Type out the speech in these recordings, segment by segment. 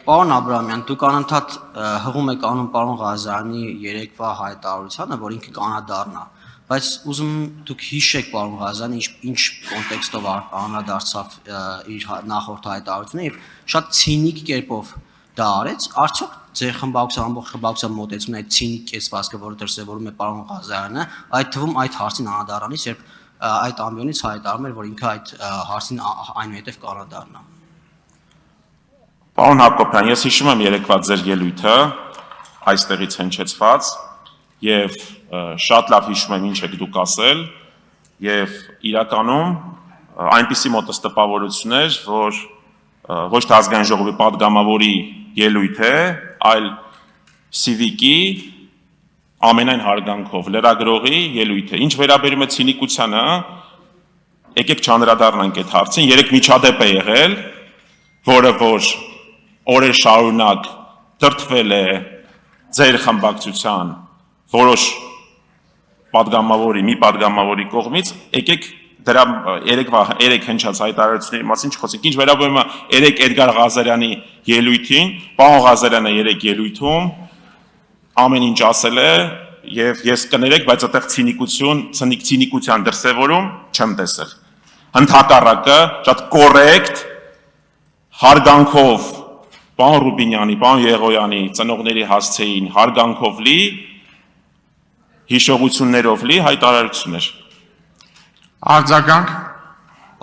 Պարոն Աբրամյան, դուք անընդհատ հղում եք անում պարոն Ղազարյանի երեկվա հայտարարությանը, որ ինքը կանադառնա, բայց ուզում դուք հիշեք պարոն Ղազարյանը ինչ կոնտեքստով անդրադարձավ իր նախորդ հայտարարությունը եւ շատ ցինիկ կերպով դա արեց, արդյոք ձեր ամբողջ խմբակցության մոտեցումն այդ ցինիկ կեցվածքը, որը դրսևորում է պարոն Ղազարյանը, այդ թվում այդ հարցին անդրադառնալիս, երբ այդ ամբիոնից հայտարարում էր, որ ինքը այդ հարցին այնուհետև կանադառնա։ Պարոն Հակոբյան, ես հիշում եմ երեկվա ձեր ելույթը, այստեղից հնչեցված, եւ շատ լավ հիշում եմ ինչ եք դուք ասել, եւ իրականում այնպիսի մոտս տպավորություն էր, որ ոչ թե ազգային ժողովի պատգամավորի ելույթ է, այլ Սիվիկի ամենայն հարգանքով լրագրողի ելույթ է։ Ինչ վերաբերում է ցինիկությանը, եկեք չանդրադառնանք այդ հարցին, երեք միջադեպ է եղել, որը որ օրեր շարունակ դրդվել է ձեր խմբակցության որոշ մի պատգամավորի կողմից, եկեք դրա երեք հնչած հայտարարությունների մասին չխոսենք։ Ինչ վերաբերում է երեք Էդգար Ղազարյանի ելույթին, պարոն Ղազարյանը երեք ելույթում ամեն ինչ ասել է, եւ ես կներեք, բայց այդտեղ ցինիկության դրսևորում չեմ տեսել։ Ընդհակառակը շատ կոռեկտ հարգանքով պարոն Ռուբինյանի, պարոն Եղոյանի ծնողների հասցեին հարգանքով լի, հիշողություններով լի հայտարարություն էր։ Արձագանք։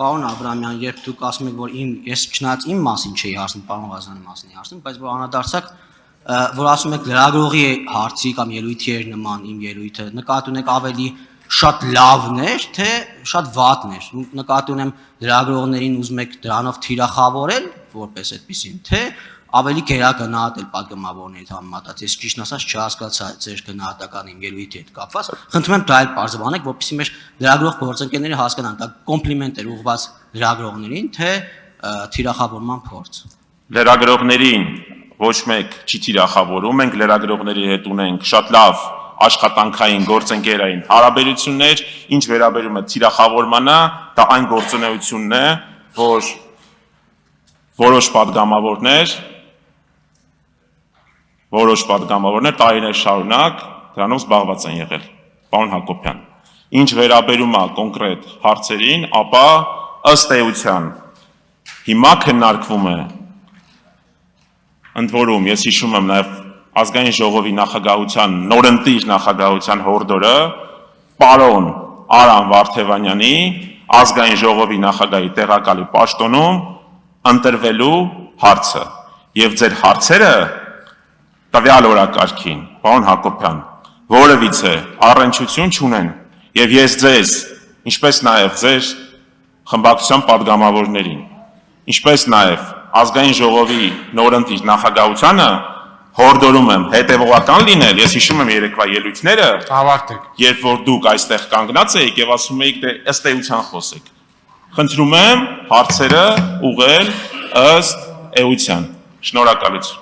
Պարոն Աբրամյան, երբ դուք ասում եք, որ ես չնայած իմ մասին չէի հարցնում, պարոն Ղազարյանի մասին էի հարցնում, բայց որ անդրադարձակ, որ ասում եք լրագրողի հարցի կամ ելույթի էր նման իմ ելույթը, նկատի ունեք ավելի շատ լավներ, թե շատ վատներ։ Նկատի ունեմ լրագրողներին ուզում եք դրանով թիրախավորել, որպես այդպեսին, թե ավելի գերագնահատել պատգամավորների համեմատած։ Ես ճիշտն ասած չհասկացա ձեր գնահատական իմ ելույթի հետ կապված։ Խնդրում եմ դա էլ բարձրանեք, որպեսզի մեր լրագրող գործընկերները հասկանան, դա կոմպլիմենտ էր ուղղված լրագրողներին, թե թիրախավորման փորձ։ Լրագրողներին ոչ մեկ չի թիրախավորում, մենք լրագրողների հետ ունենք շատ լավ աշխատանքային գործընկերային հարաբերություններ, ինչ վերաբերում է թիրախավորմանը, դա այն գործունեությունն է, որ որոշ պատգամավորներ տարիներ շարունակ դրանով զբաղված են եղել, պարոն Հակոբյան։ Ինչ վերաբերում է կոնկրետ հարցերին, ապա ըստ էության հիմա քննարկվում է, ընդ որում ես հիշում եմ նաև ազգային ժողովի նախագահության նորընտիր նախագահության հորդորը պարոն Արամ Վարդևանյանի ազգային ժողովի նախագահի տեղակալի պաշտոնում ընտրվելու հարցը եւ ձեր հարցերը տվյալ օրակարգին, պարոն Հակոբյան, որևիցե առնչություն չունեն եւ ես ձեզ, ինչպես նաեւ ձեր խմբակցության պատգամավորներին, ինչպես նաեւ ազգային ժողովի նորընտիր նախագահությանը հորդորում եմ հետևողական լինել, ես հիշում եմ երեկվա ելույթները, Ավարտեք։ երբ որ դուք այստեղ կանգնած եք եւ ասում եք դե ըստ էության խոսեք։ Խնդրում եմ հարցերը ուղղել ըստ էության։ Շնորհակալություն։